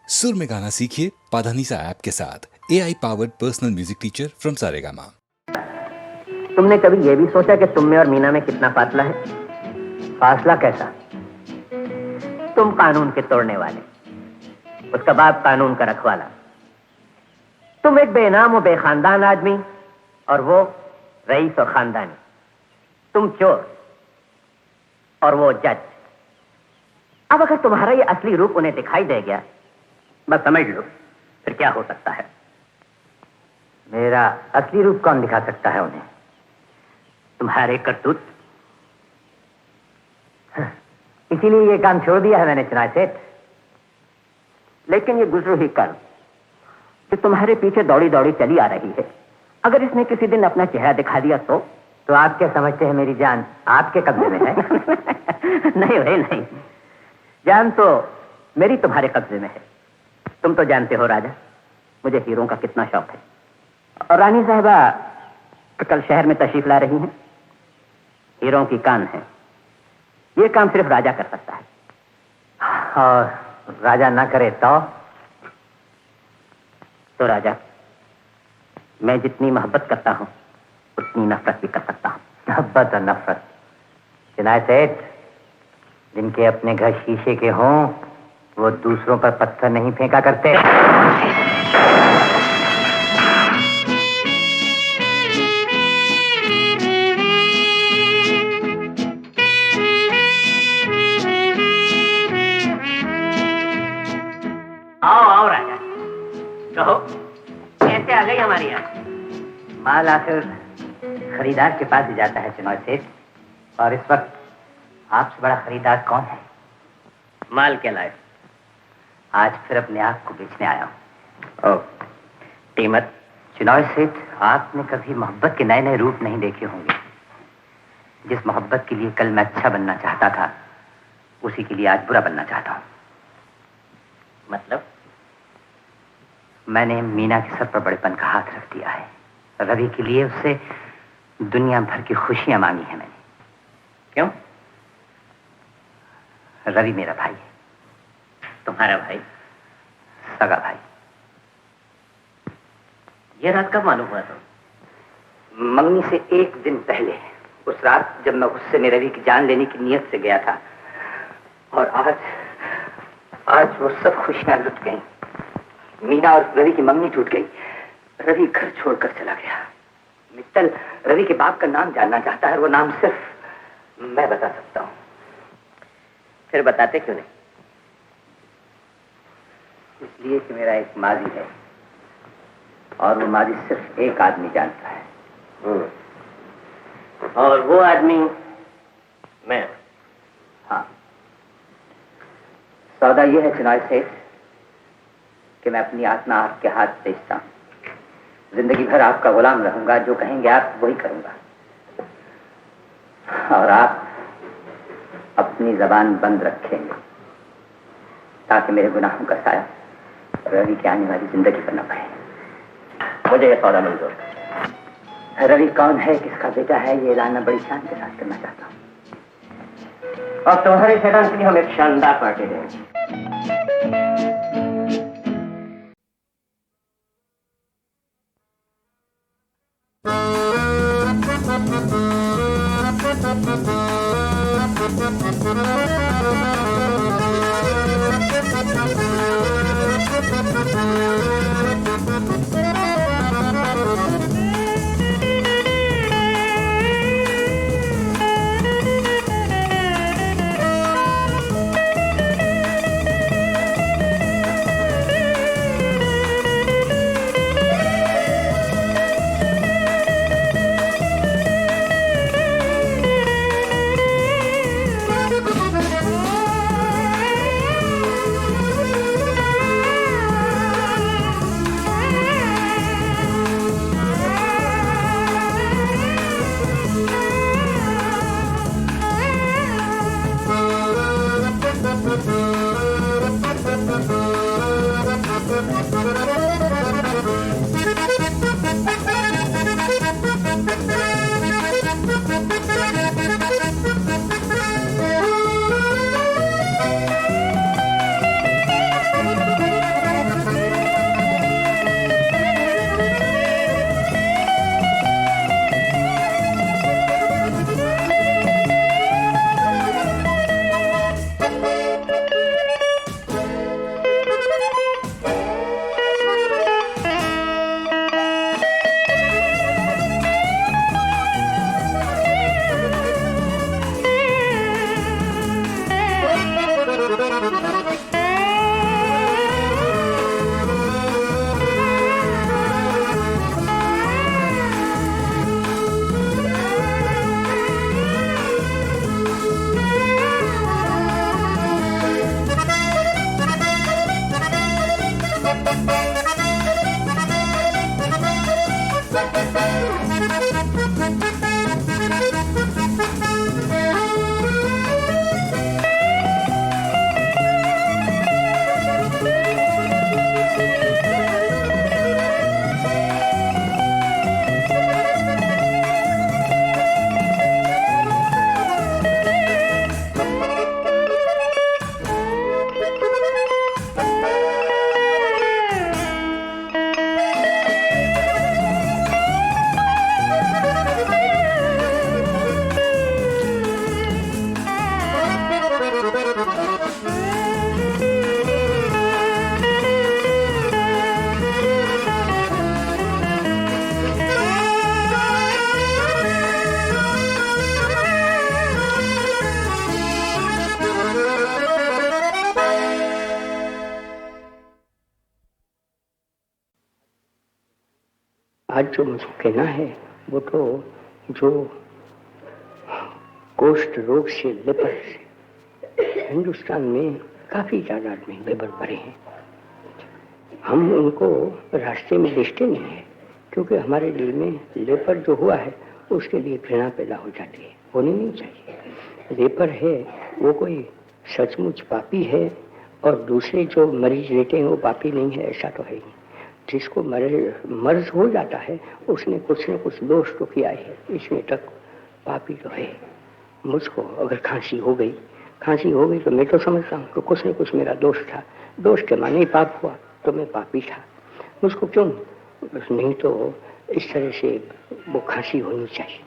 सुर में गाना सीखिए पाधानीसा ऐप के साथ AI powered personal music teacher from Saregama. तुमने कभी यह भी सोचा कि तुम में और मीना में कितना फासला है? फासला कैसा? तुम कानून के तोड़ने वाले, उसका बाप कानून का रखवाला। तुम एक बेनाम और बेखानदान आदमी और वो रईस और खानदानी। तुम चोर और वो जज। अब अगर तुम्हारा ये असली रूप उन्हें दिखाई दे गया, बस समझ लो फिर क्या हो सकता है। मेरा असली रूप कौन दिखा सकता है उन्हें? तुम्हारे करतूत। इसीलिए ये काम छोड़ दिया है मैंने चुनाव सेठ। लेकिन ये गुजरो ही कल जो तुम्हारे पीछे दौड़ी दौड़ी चली आ रही है, अगर इसने किसी दिन अपना चेहरा दिखा दिया तो आप क्या समझते हैं मेरी जान आपके कब्जे में है? नहीं भाई नहीं, जान तो मेरी तुम्हारे कब्जे में है। तुम तो जानते हो राजा, मुझे हीरों का कितना शौक है। और रानी साहबा कल शहर में तशरीफ ला रही हैं। हीरों की कान है, ये काम सिर्फ राजा कर सकता है। और राजा ना करे तो राजा, मैं जितनी मोहब्बत करता हूं उतनी नफरत भी कर सकता हूं। मोहब्बत और नफरत, चिनाय सेठ, जिनके अपने घर शीशे के हों वो दूसरों पर पत्थर नहीं फेंका करते। आओ राजा, कहो कैसे आ गई हमारी यहाँ? माल आखिर खरीदार के पास ही जाता है चिनॉय सेठ, और इस वक्त आपसे बड़ा खरीदार कौन है? माल के लायक आज फिर अपने आप को बेचने आया हूं। कीमत? चिनॉय सेठ, आपने कभी मोहब्बत के नए नए रूप नहीं देखे होंगे। जिस मोहब्बत के लिए कल मैं अच्छा बनना चाहता था, उसी के लिए आज बुरा बनना चाहता हूं। मतलब? मैंने मीना के सर पर बड़ेपन का हाथ रख दिया है। रवि के लिए उससे दुनिया भर की खुशियां मांगी है मैंने। क्यों? रवि मेरा भाई है। तुम्हारा भाई? सगा भाई। ये रात कब मालूम हुआ तुम? मंगनी से एक दिन पहले, उस रात जब मैं गुस्से में रवि की जान लेने की नीयत से गया था। और आज वो सब खुशियां लुट गईं। मीना और रवि की मंगनी टूट गई। रवि घर छोड़कर चला गया। मित्तल रवि के बाप का नाम जानना चाहता है, वो नाम सिर्फ मैं बता सकता हूं। फिर बताते क्यों नहीं? इसलिए कि मेरा एक माजी है, और वो माजी सिर्फ एक आदमी जानता है। और वो आदमी मैं। हाँ, सौदा ये है चिनॉय सेठ कि मैं अपनी आत्मा आपके हाथ बेचता हूं। जिंदगी भर आपका गुलाम रहूंगा, जो कहेंगे आप वही करूंगा। और आप अपनी जबान बंद रखेंगे ताकि मेरे गुनाहों का साया रवि की आने वाली जिंदगी पर न पड़े। मुझे यह सौदा मंजूर। रवि कौन है, किसका बेटा है, ये ऐलान मैं बड़ी शान के साथ करना चाहता हूं। और तुम्हारे शैतान के लिए हम एक शानदार पार्टी देंगे। आज जो मुझे कहना है वो तो जो कुष्ठ रोग से लेपर से हिंदुस्तान में काफी तादाद में लेबर पड़े हैं। हम उनको रास्ते में देखते नहीं है क्योंकि हमारे दिल में लेपर जो हुआ है उसके लिए घृणा पैदा हो जाती है। होनी नहीं चाहिए। लेपर है वो कोई सचमुच पापी है और दूसरे जो मरीज रहते हैं वो पापी नहीं है, ऐसा तो है ही। जिसको मर्ज हो जाता है उसने कुछ न कुछ दोष तो किया है, इसमें तक पापी तो है। मुझको अगर खांसी हो गई तो मैं तो समझता हूँ कि कुछ न कुछ मेरा दोष था, दोष के माने ही पाप हुआ तो मैं पापी था। मुझको क्यों नहीं तो इस तरह से वो खांसी होनी चाहिए।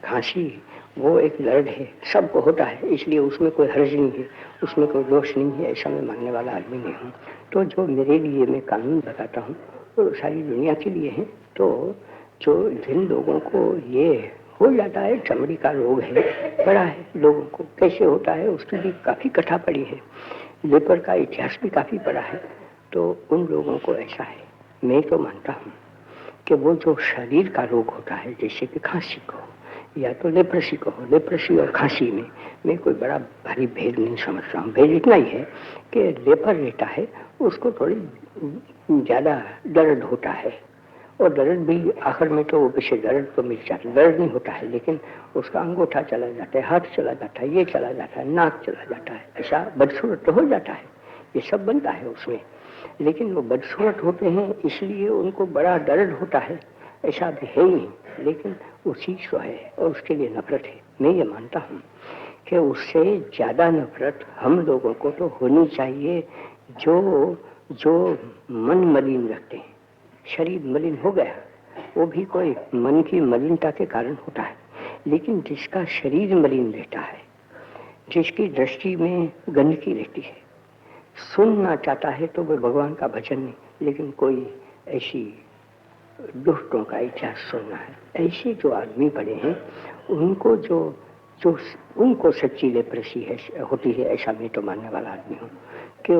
खांसी वो एक दर्द है, सबको होता है, इसलिए उसमें कोई हर्ज नहीं है, उसमें कोई दोष नहीं है, ऐसा मैं मानने वाला आदमी नहीं हूँ। तो जो मेरे लिए मैं कानून बताता हूँ वो सारी दुनिया के लिए है। तो जो जिन लोगों को ये हो जाता है, चमड़ी का रोग है, बड़ा है, लोगों को कैसे होता है उसकी भी काफ़ी कथा पड़ी है, लेपर का इतिहास भी काफ़ी पड़ा है। तो उन लोगों को ऐसा है, मैं तो मानता हूँ कि वो जो शरीर का रोग होता है, जैसे कि खांसी को या तो लेप्रसी को, लेप्रसी और खांसी में मैं कोई बड़ा भारी भेद नहीं समझता हूँ। भेद इतना ही है कि लेपर रहता है उसको थोड़ी ज़्यादा दर्द होता है और दर्द भी आखिर में तो वो पीछे दर्द तो मिल जाता है, दर्द नहीं होता है लेकिन उसका अंगूठा चला जाता है, हाथ चला जाता है, ये चला जाता है, नाक चला जाता है, ऐसा बदसूरत तो हो जाता है, ये सब बनता है उसमें। लेकिन वो बदसूरत होते हैं इसलिए उनको बड़ा दर्द होता है, ऐसा भी है ही नहीं। लेकिन वो चीज़ तो है और उसके लिए नफरत है। मैं ये मानता हूँ कि उससे ज़्यादा नफरत हम लोगों को तो होनी चाहिए जो मन मलिन रखते हैं। शरीर मलिन हो गया वो भी कोई मन की मलिनता के कारण होता है, लेकिन जिसका शरीर मलिन रहता है, जिसकी दृष्टि में गंदगी रहती है, सुनना चाहता है तो वह भगवान का भजन नहीं, लेकिन कोई ऐसी दुष्टों का इतिहास सुनना है। ऐसे जो आदमी बड़े हैं उनको जो उनको सच्ची लेप्रसी है होती है, ऐसा मैं तो मानने वाला आदमी हूँ। कि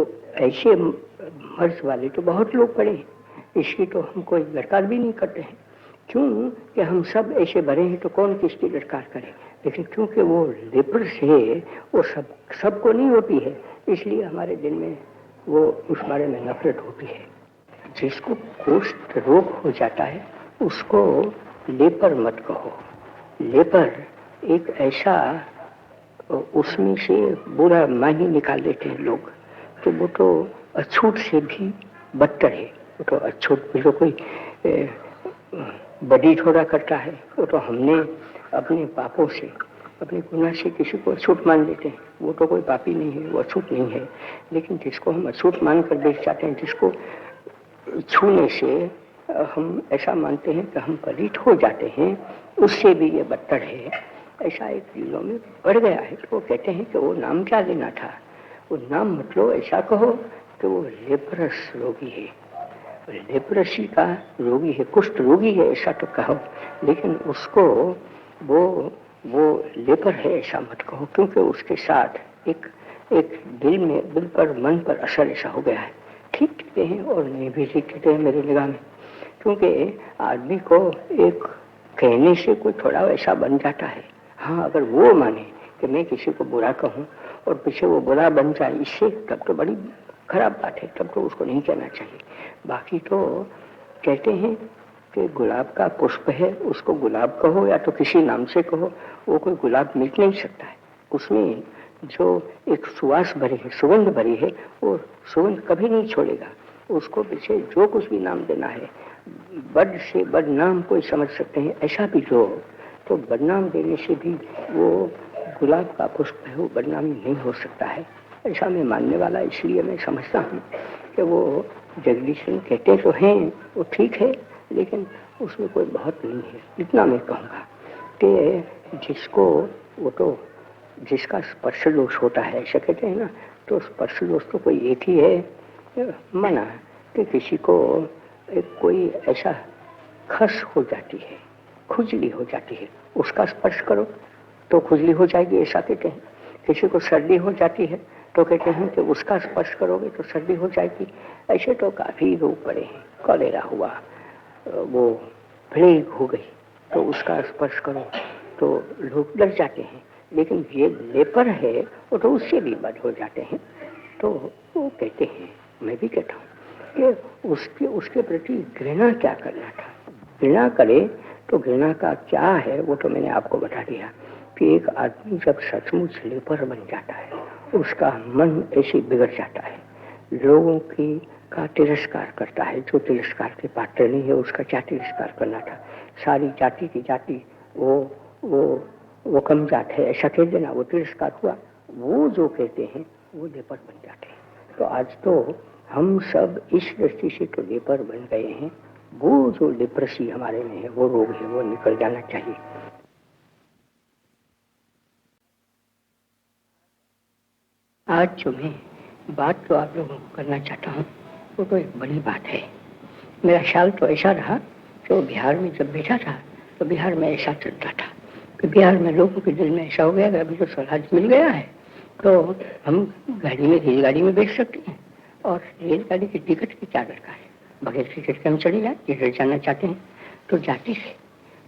ऐसे मर्ज वाले तो बहुत लोग पड़े हैं, इसकी तो हम कोई दरकार भी नहीं करते हैं। क्यों कि हम सब ऐसे भरे हैं तो कौन किसकी दरकार करे। लेकिन क्योंकि वो लेपर से वो सबको नहीं होती है, इसलिए हमारे दिल में वो उस बारे में नफरत होती है। जिसको कुष्ठ रोग हो जाता है उसको लेपर मत कहो। लेपर एक ऐसा, उसमें से बुरा मानी निकाल देते हैं लोग, तो वो तो अछूत से भी बदतर है। वो तो अछूत भी तो कोई बड़ी थोड़ा करता है, वो तो हमने अपने पापों से, अपने गुनाह से किसी को अछूत मान लेते हैं, वो तो कोई पापी नहीं है, वो अछूत नहीं है। लेकिन जिसको हम अछूत मान कर देख जाते हैं, जिसको छूने से हम ऐसा मानते हैं कि हम पलित हो जाते हैं, उससे भी ये बदतर है। ऐसा एक दिलों में बढ़ गया है। तो वो कहते हैं कि वो नाम क्या लेना था, वो नाम मतलब ऐसा कहो कि वो लेप्रस रोगी है, लेप्रसी का रोगी है, कुष्ठ रोगी है ऐसा तो कहो, लेकिन उसको वो लेपर है ऐसा मत कहो, क्योंकि उसके साथ एक दिल में, दिल पर, मन पर असर ऐसा हो गया है। ठीक कहते हैं और नहीं भी ठीक कहते हैं मेरी निगाह में, क्योंकि आदमी को एक कहने से कोई थोड़ा वैसा बन जाता है। हाँ, अगर वो माने कि मैं किसी को बुरा कहूँ और पीछे वो बुरा बन जाए, इससे तब तो बड़ी खराब बात है, तब तो उसको नहीं कहना चाहिए। बाकी तो कहते हैं कि गुलाब का पुष्प है, उसको गुलाब कहो या तो किसी नाम से कहो, वो कोई गुलाब मिट नहीं सकता है। उसमें जो एक सुवास भरी है, सुगंध भरी है, वो सुगंध कभी नहीं छोड़ेगा। उसको पीछे जो कुछ भी नाम देना है, बद से बदनाम कोई समझ सकते हैं, ऐसा भी जो तो बदनाम देने से भी वो गुलाब का पुष्प है, वो बदनामी नहीं हो सकता है। ऐसा मैं मानने वाला, इसलिए मैं समझता हूँ कि वो जगदीशन कहते तो हैं, वो ठीक है, लेकिन उसमें कोई बहुत नहीं है। इतना मैं कहूँगा कि जिसको वो तो जिसका स्पर्श दोष होता है, ऐसा कहते हैं ना, तो स्पर्श दोष तो कोई एक ही है। माना कि किसी को एक कोई ऐसा खस हो जाती है, खुजली हो जाती है, उसका स्पर्श करो तो खुजली हो जाएगी, ऐसा कहते हैं। किसी को सर्दी हो जाती है तो कहते हैं कि उसका स्पर्श करोगे तो सर्दी हो जाएगी। ऐसे तो काफी रोग पड़े हैं, कॉलेरा हुआ, वो प्लेग हो गई, तो उसका स्पर्श करो तो लोग डर जाते हैं। लेकिन ये लेपर है, वो तो उससे भी बद हो जाते हैं। तो वो कहते हैं, मैं भी कहता हूँ कि उसके प्रति घृणा क्या करना था। घृणा करे तो घृणा का क्या है वो तो मैंने आपको बता दिया कि एक आदमी जब सचमुच लेपर बन जाता है, उसका मन ऐसे बिगड़ जाता है, लोगों की का तिरस्कार करता है। जो तिरस्कार के पात्र नहीं है, उसका क्या तिरस्कार करना था। सारी जाति की जाति वो कम जात है, ऐसा कह देना, वो तिरस्कार हुआ। वो जो कहते हैं वो लेपर बन जाते हैं। तो आज तो हम सब इस दृष्टि से तो लेपर बन गए हैं। वो जो लिप्रेसी हमारे में है, वो रोग है, वो निकल जाना चाहिए। आज जो मैं बात तो आप लोगों को करना चाहता हूँ, वो तो एक बड़ी बात है। मेरा ख्याल तो ऐसा रहा कि बिहार में जब बैठा था तो बिहार में ऐसा चलता था कि बिहार में लोगों के दिल में ऐसा हो गया कि अभी तो स्वराज मिल गया है तो हम गाड़ी में रेलगाड़ी में बैठ सकते हैं, और रेलगाड़ी की टिकट की क्या दरकार है, बगैर टिकट के हम चले जाए, जिधर जाना चाहते हैं तो जाते थे,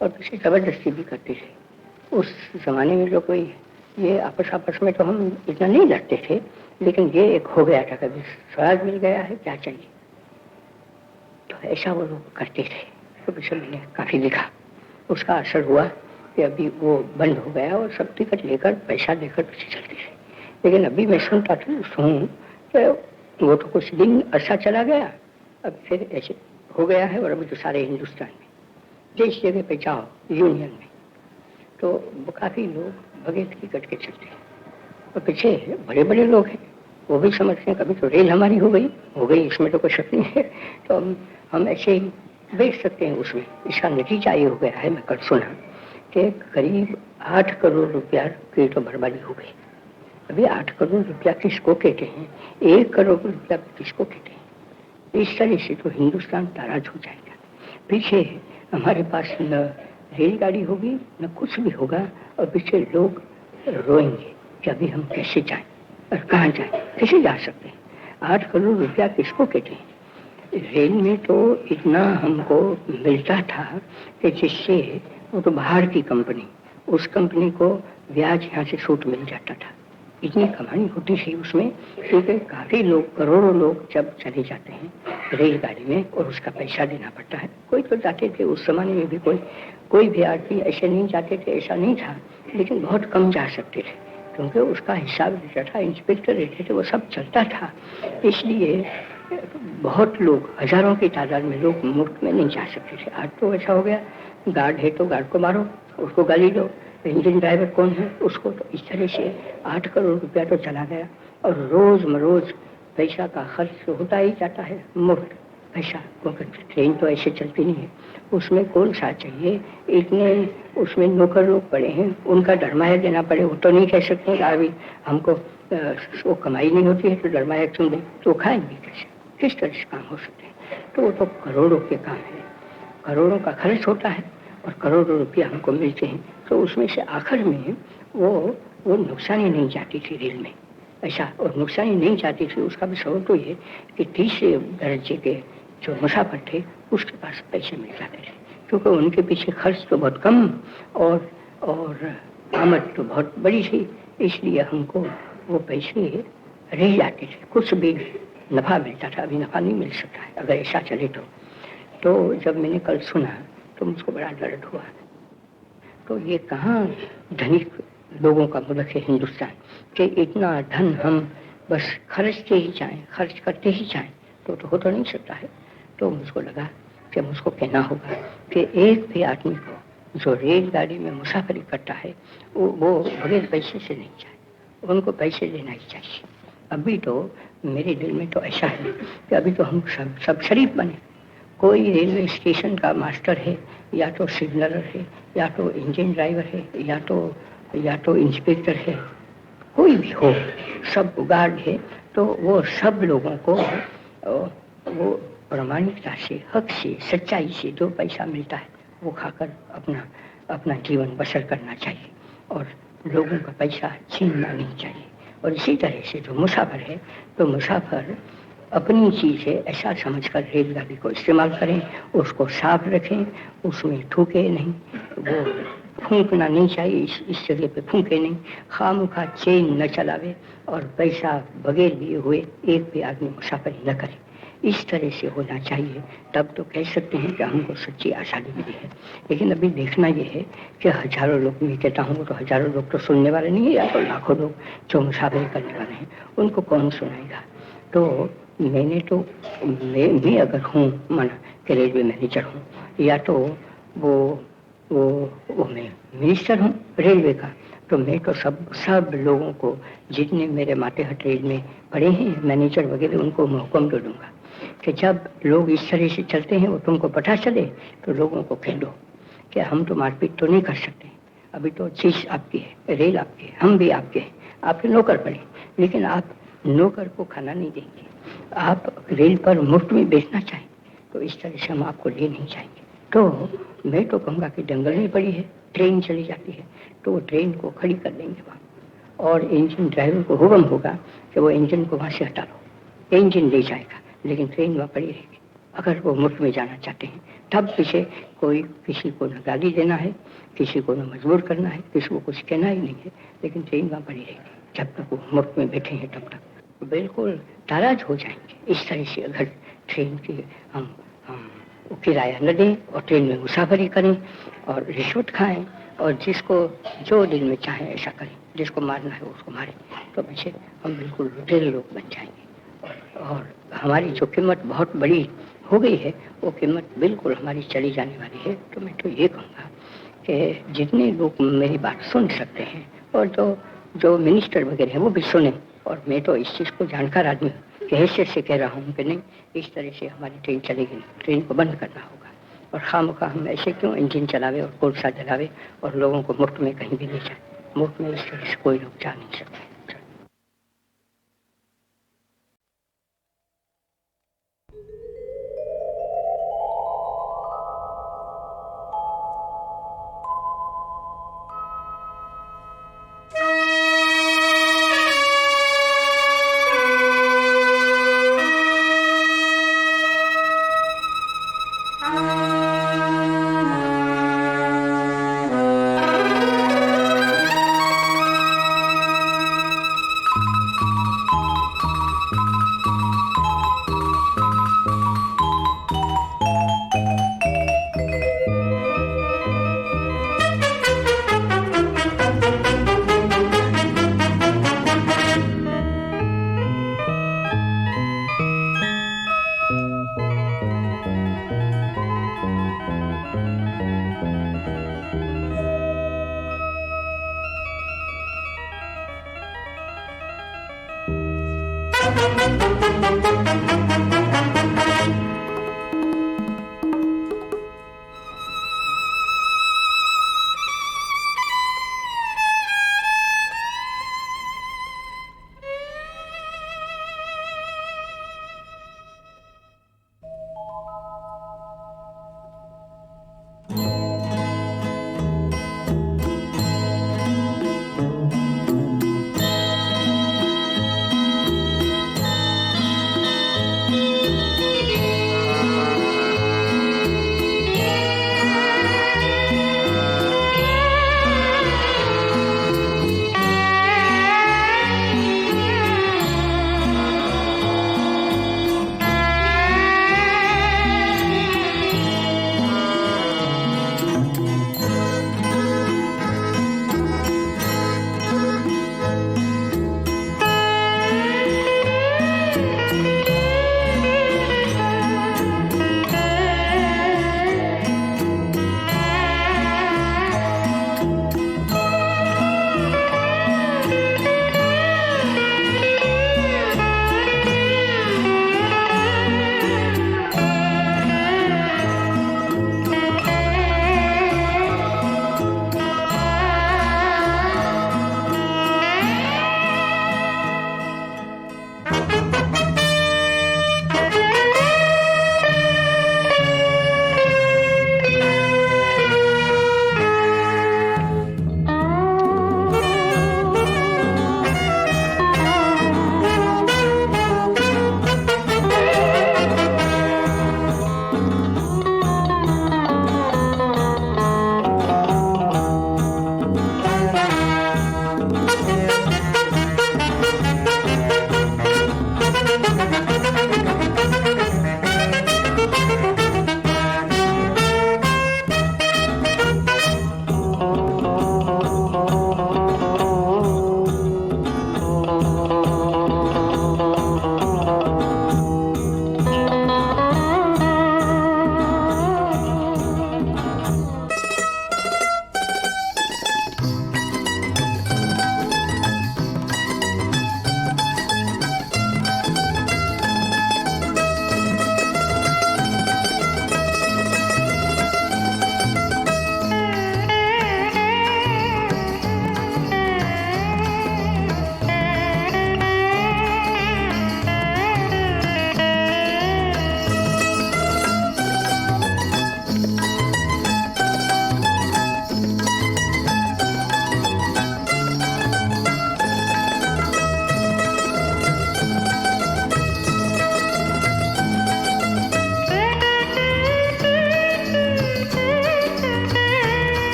और किसी जबरदस्ती भी करते थे। उस जमाने में जो कोई ये आपस में तो हम इतना नहीं लड़ते थे, लेकिन ये एक हो गया था, कभी स्वराज मिल गया है, क्या चाहिए, तो ऐसा वो लोग करते थे। तो पीछे मैंने काफी देखा, उसका असर हुआ कि अभी वो बंद हो गया और सब टिकट लेकर पैसा देकर पीछे चलते थे। लेकिन अभी मैं सुनता था कि वो तो कुछ दिन अर्सा चला गया, अब फिर ऐसे हो गया है, और अभी तो सारे हिंदुस्तान में जिस जगह पे जाओ यूनियन में तो काफी लोग बगैर टिकट के चलते हैं। और पीछे बड़े बड़े लोग हैं, वो भी समझते हैं कभी तो रेल हमारी हो गई, इसमें तो कोई शक नहीं है, तो हम ऐसे ही बैठ सकते हैं उसमें। इसका नतीजा ये हो गया है, मैं कल सुना कि करीब 8 करोड़ रुपया की तो बर्बादी हो गई। अभी 8 करोड़ रुपया किसको कहते हैं, 1 करोड़ रुपया किसको कहते हैं। इस तरह से तो हिंदुस्तान ताराज हो जाएगा। पीछे हमारे पास न रेलगाड़ी होगी न कुछ भी होगा, और पीछे लोग रोएंगे कि अभी हम कैसे जाएं और कहाँ जाएं, कैसे जा सकते हैं। 8 करोड़ रुपया किसको कहते हैं। रेल में तो इतना हमको मिलता था कि जिससे वो तो बाहर की कंपनी, उस कंपनी को ब्याज यहाँ से छूट मिल जाता था, इतनी कमाई होती थी उसमें, क्योंकि काफी लोग, करोड़ों लोग जब चले जाते हैं रेलगाड़ी में और उसका पैसा देना पड़ता है। कोई तो जाते थे, उस जमाने में भी कोई भी आदमी ऐसे नहीं जाते थे, ऐसा नहीं था, लेकिन बहुत कम जा सकते थे क्योंकि उसका हिसाब रहता था, इंस्पेक्टर रहते थे, वो सब चलता था। इसलिए बहुत लोग, हजारों की तादाद में लोग मुफ्त में नहीं जा सकते थे। आज तो ऐसा हो गया, गार्ड है तो गार्ड को मारो, उसको गाली दो, इंजन ड्राइवर कौन है उसको, तो इस तरह से 8 करोड़ रुपया तो चला गया। और रोज मरोज पैसा का खर्च होता ही जाता है, मुफ्त पैसा, क्योंकि ट्रेन तो ऐसे चलती नहीं है, उसमें कौन सा चाहिए, इतने उसमें नौकर लोग पड़े हैं, उनका डरमाया देना पड़े। वो तो नहीं कह सकते कि अभी हमको वो कमाई नहीं होती है तो डरमाया क्यों दे, तो खाएंगे कैसे, किस तरह से काम हो सकते हैं। तो वो तो करोड़ों के काम है, करोड़ों का खर्च होता है और करोड़ों रुपया हमको मिलते हैं। तो उसमें से आखिर में वो नुकसानी नहीं जाती थी रेल में, ऐसा। और नुकसानी नहीं जाती थी, उसका भी सबब तो ये कि तीसरे दर्जे के जो मुसाफिर थे उसके पास पैसे मिल जाते थे, क्योंकि उनके पीछे खर्च तो बहुत कम और आमद तो बहुत बड़ी थी, इसलिए हमको वो पैसे रह जाते थे। कुछ भी नफ़ा मिलता था, अभी नफ़ा नहीं मिल सकता है अगर ऐसा चले तो जब मैंने कल सुना तो मुझको बड़ा दर्द हुआ। तो ये कहाँ धनिक लोगों का मुल्क है हिंदुस्तान, कि इतना धन हम बस खर्चते ही जाएं, खर्च करते ही जाएं, तो हो तो नहीं सकता है। तो मुझको लगा कि मुझको कहना होगा कि एक भी आदमी को जो रेलगाड़ी में मुसाफरी करता है वो बगैर पैसे से नहीं जाए, उनको पैसे देना ही चाहिए। अभी तो मेरे दिल में तो ऐसा है कि अभी तो हम सब शरीफ बने। कोई रेलवे स्टेशन का मास्टर है, या तो सिग्नलर है, या तो इंजन ड्राइवर है, या तो इंस्पेक्टर है, कोई भी हो, सब गार्ड है, तो वो सब लोगों को वो प्रामाणिकता से, हक से, सच्चाई से जो पैसा मिलता है वो खाकर अपना अपना जीवन बसर करना चाहिए और लोगों का पैसा छीनना नहीं चाहिए। और इसी तरह से जो मुसाफिर है, तो मुसाफिर अपनी चीज़ है ऐसा समझकर रेलगाड़ी को इस्तेमाल करें, उसको साफ रखें, उसमें थूके नहीं, वो फूंकना नहीं चाहिए, इस जगह पे फूंके नहीं, खामखा चेन न चलावे और पैसा बगैर लिए हुए एक भी आदमी मुसाफिरी न करे। इस तरह से होना चाहिए, तब तो कह सकते हैं कि हमको सच्ची आज़ादी मिली है। लेकिन अभी देखना ये है कि हजारों लोग, मैं कहता हूँ तो हजारों लोग तो सुनने वाले नहीं है, या तो लाखों लोग जो मुसाफिरी करने वाले हैं, उनको कौन सुनाएगा। तो मैंने तो मैं अगर हूँ माना कि रेलवे मैनेजर हूँ, या तो वो मैं मिनिस्टर हूँ रेलवे का, तो मैं तो सब लोगों को, जितने मेरे मातेहट रेल में पड़े हैं मैनेजर वगैरह, उनको मैं हुक्म दे दूंगा कि जब लोग इस तरह से चलते हैं और तुमको पता चले तो लोगों को कह दो कि हम तो मारपीट तो नहीं कर सकते, अभी तो चीज आपकी है, रेल आपकी है, हम भी आपके हैं, आपके नौकर पड़े, लेकिन आप नौकर को खाना नहीं देंगे, आप रेल पर मुफ्त में बेचना चाहें तो इस तरह से हम आपको ले नहीं जाएंगे। तो मैं तो कहूँगा कि जंगल में पड़ी है, ट्रेन चली जाती है तो वो ट्रेन को खड़ी कर देंगे वहाँ, और इंजन ड्राइवर को हुक्म होगा कि वो इंजन को वहाँ से हटा लो, इंजन ले जाएगा, लेकिन ट्रेन वहाँ पड़ी रहेगी। अगर वो मुफ्त में जाना चाहते हैं तब पीछे कोई किसी को न गाली देना है, किसी को न मजबूर करना है, किसी को कुछ कहना ही नहीं है, लेकिन ट्रेन वहाँ पड़ी रहेगी जब तक वो मुफ्त में बैठे हैं, तब तक बिल्कुल नाराज हो जाएंगे। इस तरह से अगर ट्रेन की हम किराया न दें और ट्रेन में मुसाफरी करें और रिश्वत खाएं और जिसको जो दिल में चाहे ऐसा करें, जिसको मारना है उसको मारें, तो पीछे हम बिल्कुल लुटेरे लोग बन जाएंगे। और हमारी जो कीमत बहुत बड़ी हो गई है, वो कीमत बिल्कुल हमारी चली जाने वाली है। तो मैं तो ये कहूँगा कि जितने लोग मेरी बात सुन सकते हैं और जो मिनिस्टर वगैरह हैं वो भी सुने, और मैं तो इस चीज़ को जानकार आदमी की हैसियत से कह रहा हूँ कि नहीं, इस तरह से हमारी ट्रेन चलेगी नहीं, ट्रेन को बंद करना होगा। और खामखा हम ऐसे क्यों इंजन चलावे और कोलसा जलावे और लोगों को मुफ्त में कहीं भी ले जाए, मुफ्त में इस तरह से कोई लोग जा नहीं सकते।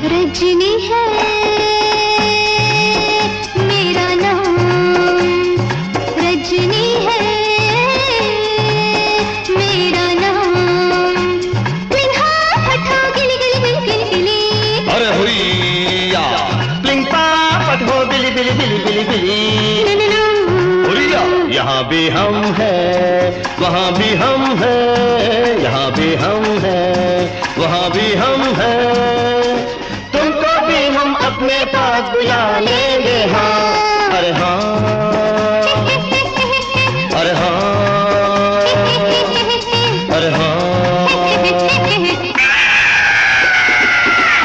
रजनी है मेरा नाम, रजनी है मेरा नाम, पिन्हा फटा गिली गिली गिली गिली गिली। अरे हुईया प्लिंग पा पटहो बिली बिली बिली बिली बिली। हुईया यहाँ भी हम हैं, वहाँ भी हम हैं, यहाँ भी हम हैं, वहाँ भी हम हैं। तुमको भी हम अपने पास बुला लेंगे। हाँ अरे हाँ, अरे हाँ, अरे हाँ।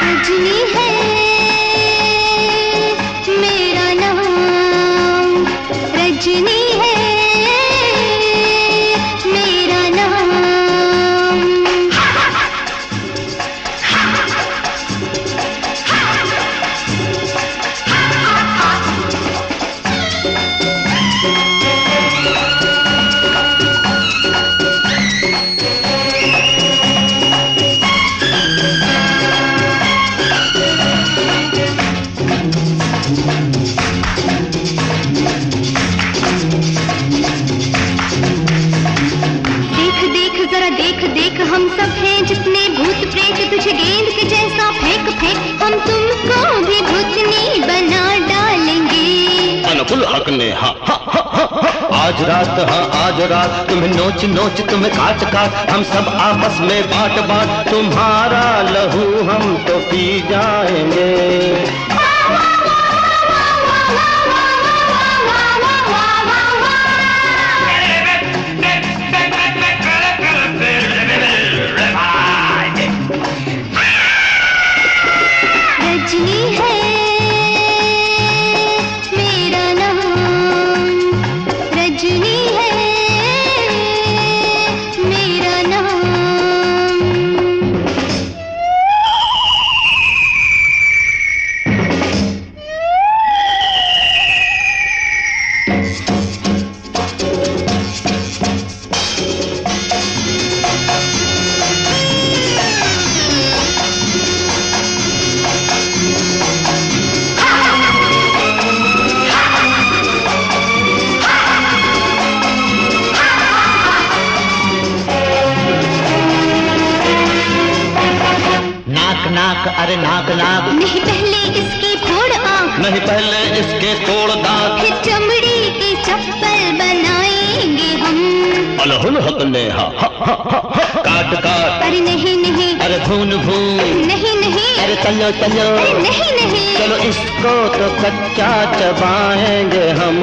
रजनी है मेरा नाम, रजनी है मेरा नाम। देख देख हम सब हैं जितने भूत प्रेत, तुझे गेंद के जैसा फेंक फेंक हम तुमको भी भूतनी बना डालेंगे। अनुकुल हक ने हाँ हाँ हाँ हाँ। आज रात हाँ आज रात तुम्हें नोच नोच तुम्हें काट काट हम सब आपस में बांट बांट तुम्हारा लहू हम तो पी जाएंगे। रजनी है मेरा नाम, रजनी है मेरा नाम। नाक नाक अरे नाक नाक, नहीं पहले इसके फोड़ आँख, नहीं पहले इसके तोड़ दांत, फिर चमड़ी की चप्पल बनाएंगे हम। अलहुल हक ने हा हा हा हा हा। काट काट अरे नहीं नहीं, अरे भून भून, नहीं नहीं, अरे तलो तलो, अरे नहीं नहीं। चलो इसको तो कच्चा चबाएंगे हम।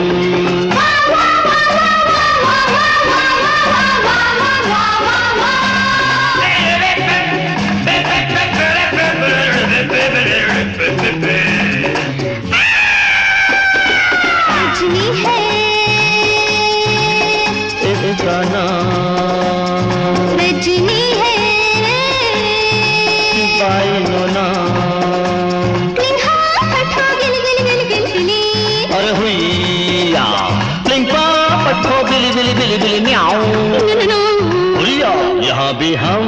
रजनी है इसका नाम, रजनी है बाइनो नाम। पिन्हा फटा गिली गिली गिली गिली गिली। अरे हुईया प्लिंग पा पट्टो बिली बिली बिली बिली म्याऊ। हुईया यहाँ भी हम